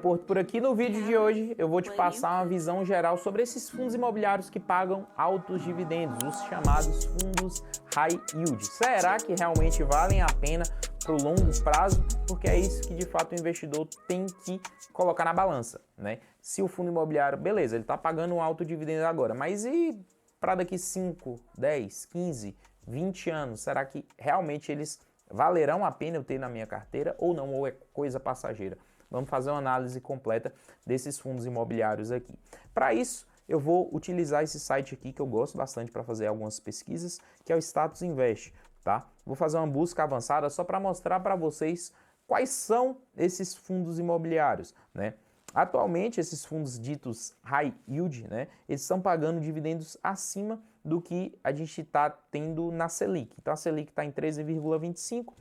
Porto por aqui. No vídeo de hoje eu vou te passar uma visão geral sobre esses fundos imobiliários que pagam altos dividendos, os chamados fundos high yield. Será que realmente valem a pena para o longo prazo? Porque é isso que de fato o investidor tem que colocar na balança, né? Se o fundo imobiliário, beleza, ele está pagando um alto dividendo agora, mas e para daqui 5, 10, 15, 20 anos, será que realmente eles valerão a pena eu ter na minha carteira ou não, ou é coisa passageira? Vamos fazer uma análise completa desses fundos imobiliários aqui. Para isso, eu vou utilizar esse site aqui que eu gosto bastante para fazer algumas pesquisas, que é o Status Invest, tá? Vou fazer uma busca avançada só para mostrar para vocês quais são esses fundos imobiliários, né? Atualmente, esses fundos ditos high yield, né, eles estão pagando dividendos acima do que a gente está tendo na Selic. Então, a Selic está em 13,25%.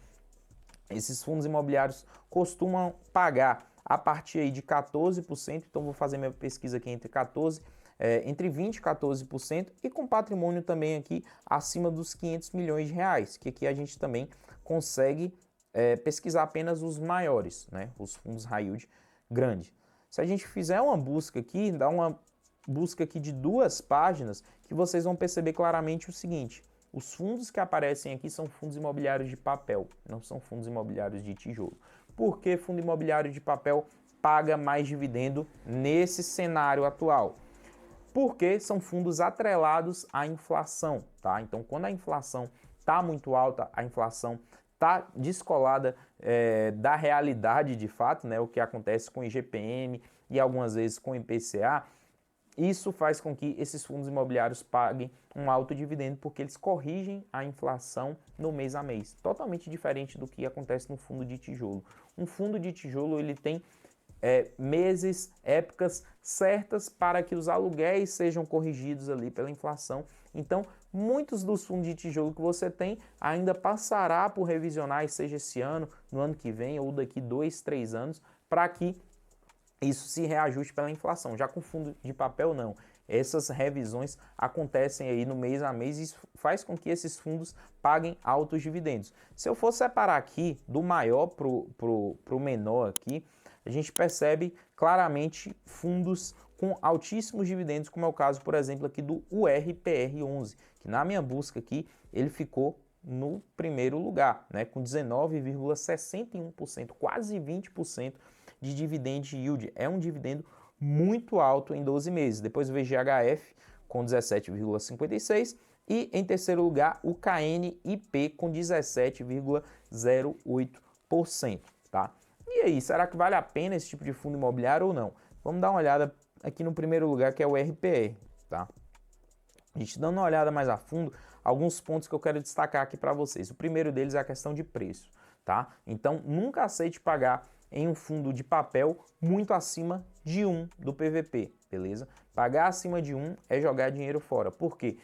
Esses fundos imobiliários costumam pagar a partir aí de 14%, então vou fazer minha pesquisa aqui entre 20% e 14%, e com patrimônio também aqui acima dos 500 milhões de reais, que aqui a gente também consegue pesquisar apenas os maiores, né, os fundos high yield grandes. Se a gente fizer uma busca aqui, dá uma busca aqui de 2 páginas, que vocês vão perceber claramente o seguinte: os fundos que aparecem aqui são fundos imobiliários de papel, não são fundos imobiliários de tijolo. Por que fundo imobiliário de papel paga mais dividendo nesse cenário atual? Porque são fundos atrelados à inflação, tá? Então, quando a inflação está muito alta, a inflação está descolada da realidade de fato, né? O que acontece com o IGPM e algumas vezes com o IPCA, isso faz com que esses fundos imobiliários paguem um alto dividendo, porque eles corrigem a inflação no mês a mês. Totalmente diferente do que acontece no fundo de tijolo. Um fundo de tijolo ele tem meses, épocas certas para que os aluguéis sejam corrigidos ali pela inflação. Então, muitos dos fundos de tijolo que você tem ainda passará por revisionais, seja esse ano, no ano que vem ou daqui 2, 3 anos, para que isso se reajuste pela inflação. Já com fundo de papel, não. Essas revisões acontecem aí no mês a mês e isso faz com que esses fundos paguem altos dividendos. Se eu for separar aqui do maior pro menor aqui, a gente percebe claramente fundos com altíssimos dividendos, como é o caso, por exemplo, aqui do URPR11, que na minha busca aqui ele ficou no primeiro lugar, né, com 19,61%, quase 20% de dividend yield. É um dividendo muito alto em 12 meses. Depois o VGHF com 17,56% e em terceiro lugar o KNIP com 17,08%, tá? E aí, será que vale a pena esse tipo de fundo imobiliário ou não? Vamos dar uma olhada aqui no primeiro lugar, que é o RPR, tá? A gente dando uma olhada mais a fundo, alguns pontos que eu quero destacar aqui para vocês. O primeiro deles é a questão de preço, tá? Então, nunca aceite pagar em um fundo de papel muito acima de 1 do PVP, beleza? Pagar acima de 1 é jogar dinheiro fora. Por quê?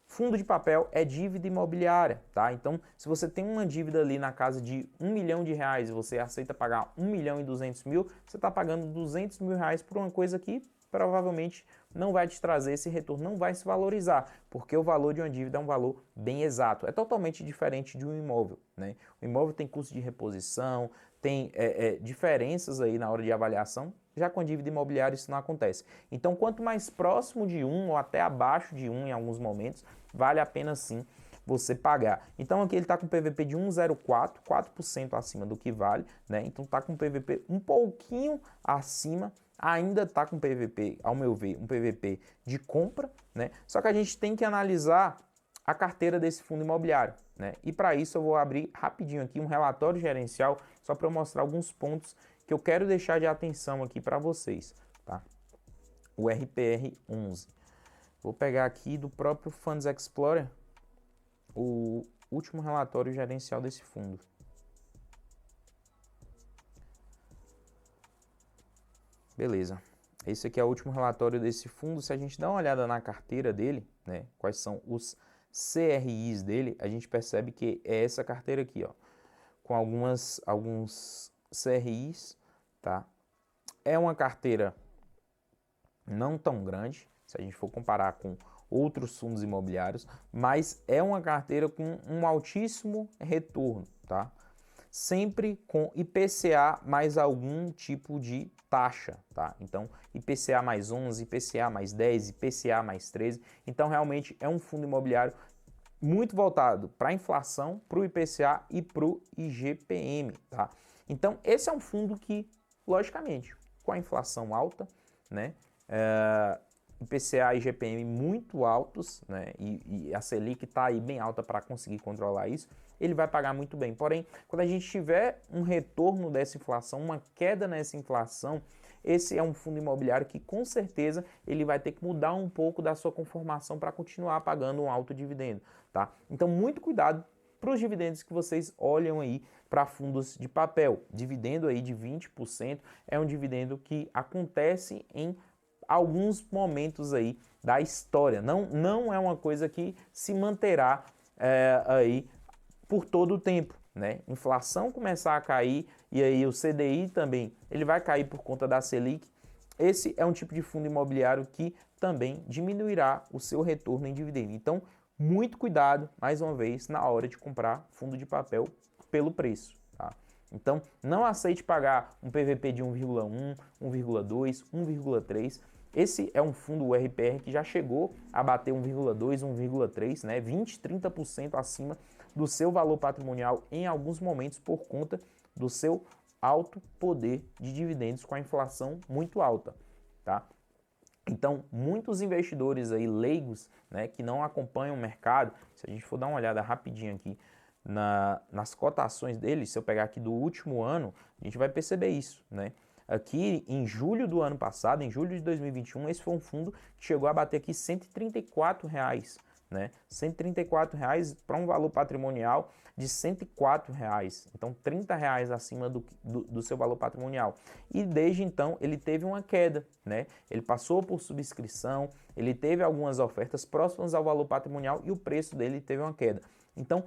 Fundo de papel é dívida imobiliária, tá? Então, se você tem uma dívida ali na casa de R$1 milhão e você aceita pagar R$1.200.000, você está pagando R$200 mil por uma coisa que provavelmente não vai te trazer esse retorno, não vai se valorizar, porque o valor de uma dívida é um valor bem exato, é totalmente diferente de um imóvel, né? O imóvel tem custo de reposição, tem diferenças aí na hora de avaliação, já com a dívida imobiliária isso não acontece. Então, quanto mais próximo de 1 ou até abaixo de 1 em alguns momentos, vale a pena sim você pagar. Então aqui ele está com PVP de 1,04, 4% acima do que vale, né? Então está com PVP um pouquinho acima, ainda está com PVP, ao meu ver, um PVP de compra, né? Só que a gente tem que analisar a carteira desse fundo imobiliário, né? E para isso eu vou abrir rapidinho aqui um relatório gerencial, só para eu mostrar alguns pontos que eu quero deixar de atenção aqui para vocês, tá? O RPR11. Vou pegar aqui do próprio Funds Explorer o último relatório gerencial desse fundo. Beleza. Esse aqui é o último relatório desse fundo. Se a gente dá uma olhada na carteira dele, né, quais são os CRIs dele, a gente percebe que é essa carteira aqui, ó, com alguns CRIs, tá? É uma carteira não tão grande, se a gente for comparar com outros fundos imobiliários, mas é uma carteira com um altíssimo retorno, tá? sempre com IPCA mais algum tipo de taxa, tá? Então, IPCA mais 11, IPCA mais 10, IPCA mais 13. Então, realmente é um fundo imobiliário muito voltado para a inflação, para o IPCA e para o IGPM, tá? Então, esse é um fundo que, logicamente, com a inflação alta, né, IPCA e IGPM muito altos, né, e a Selic está aí bem alta para conseguir controlar isso, ele vai pagar muito bem. Porém, quando a gente tiver um retorno dessa inflação, uma queda nessa inflação, esse é um fundo imobiliário que com certeza ele vai ter que mudar um pouco da sua conformação para continuar pagando um alto dividendo, tá? Então, muito cuidado para os dividendos que vocês olham aí para fundos de papel. Dividendo aí de 20% é um dividendo que acontece em alguns momentos aí da história. Não é uma coisa que se manterá aí por todo o tempo, né? Inflação começar a cair e aí o CDI também, ele vai cair por conta da Selic. Esse é um tipo de fundo imobiliário que também diminuirá o seu retorno em dividendo. Então, muito cuidado, mais uma vez, na hora de comprar fundo de papel pelo preço, tá? Então, não aceite pagar um PVP de 1,1, 1,2, 1,3. Esse é um fundo RPR que já chegou a bater 1,2, 1,3, né? 20, 30% acima do seu valor patrimonial em alguns momentos por conta do seu alto poder de dividendos com a inflação muito alta, tá? Então, muitos investidores aí leigos, né, que não acompanham o mercado, se a gente for dar uma olhada rapidinho aqui nas cotações deles, se eu pegar aqui do último ano, a gente vai perceber isso, né? Aqui em julho do ano passado, em julho de 2021, esse foi um fundo que chegou a bater aqui R$ 134, né? R$ 134 para um valor patrimonial de R$ 104, então R$ 30 acima do seu valor patrimonial. E desde então ele teve uma queda, né? Ele passou por subscrição, ele teve algumas ofertas próximas ao valor patrimonial e o preço dele teve uma queda. Então,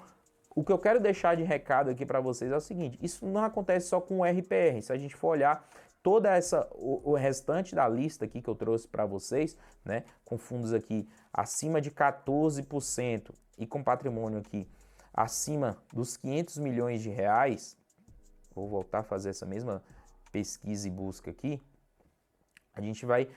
o que eu quero deixar de recado aqui para vocês é o seguinte: isso não acontece só com o RPR. Se a gente for olhar toda o restante da lista aqui que eu trouxe para vocês, né, com fundos aqui acima de 14% e com patrimônio aqui acima dos 500 milhões de reais, vou voltar a fazer essa mesma pesquisa e busca aqui, a gente vai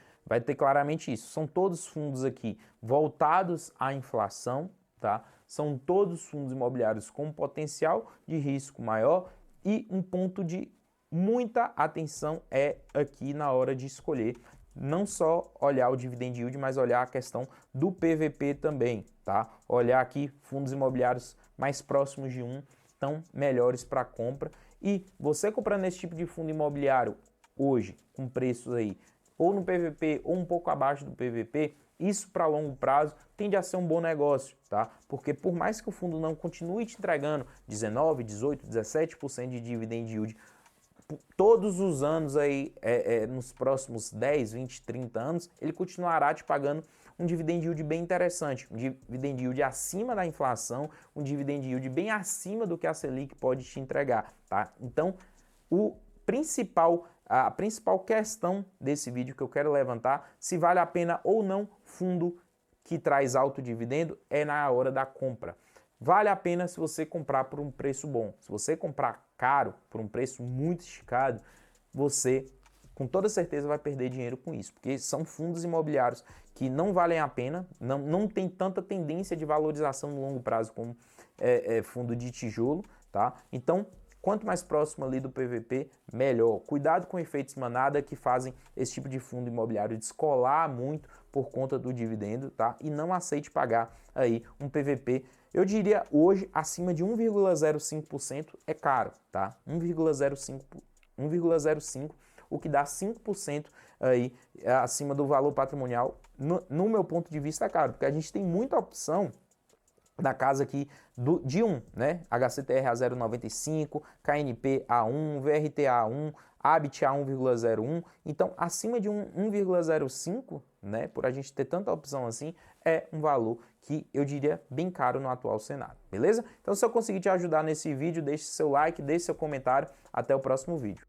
ter claramente isso. São todos fundos aqui voltados à inflação, tá? São todos fundos imobiliários com potencial de risco maior e um ponto de muita atenção é aqui na hora de escolher, não só olhar o dividend yield, mas olhar a questão do PVP também, tá? Olhar aqui fundos imobiliários mais próximos de 1, tão melhores para compra. E você comprando esse tipo de fundo imobiliário hoje, com preços aí, ou no PVP ou um pouco abaixo do PVP, isso para longo prazo tende a ser um bom negócio, tá? Porque por mais que o fundo não continue te entregando 19, 18, 17% de dividend yield todos os anos aí, nos próximos 10, 20, 30 anos, ele continuará te pagando um dividend yield bem interessante, um dividend yield acima da inflação, um dividend yield bem acima do que a Selic pode te entregar, tá? Então, a principal questão desse vídeo que eu quero levantar, se vale a pena ou não fundo que traz alto dividendo, é na hora da compra. Vale a pena se você comprar por um preço bom. Se você comprar caro, por um preço muito esticado, você com toda certeza vai perder dinheiro com isso, porque são fundos imobiliários que não valem a pena, não tem tanta tendência de valorização no longo prazo como fundo de tijolo, tá? Então, quanto mais próximo ali do PVP, melhor. Cuidado com efeitos manada que fazem esse tipo de fundo imobiliário descolar muito por conta do dividendo, tá? E não aceite pagar aí um PVP, eu diria hoje acima de 1,05% é caro, tá? 1,05, o que dá 5% aí acima do valor patrimonial, no meu ponto de vista é caro, porque a gente tem muita opção da casa aqui de 1, né? HCTR a 0,95, KNP A1, VRT A1, Habit a 1,01. Então, acima de 1,05, né? Por a gente ter tanta opção assim, é um valor que eu diria bem caro no atual cenário, beleza? Então, se eu conseguir te ajudar nesse vídeo, deixe seu like, deixe seu comentário. Até o próximo vídeo.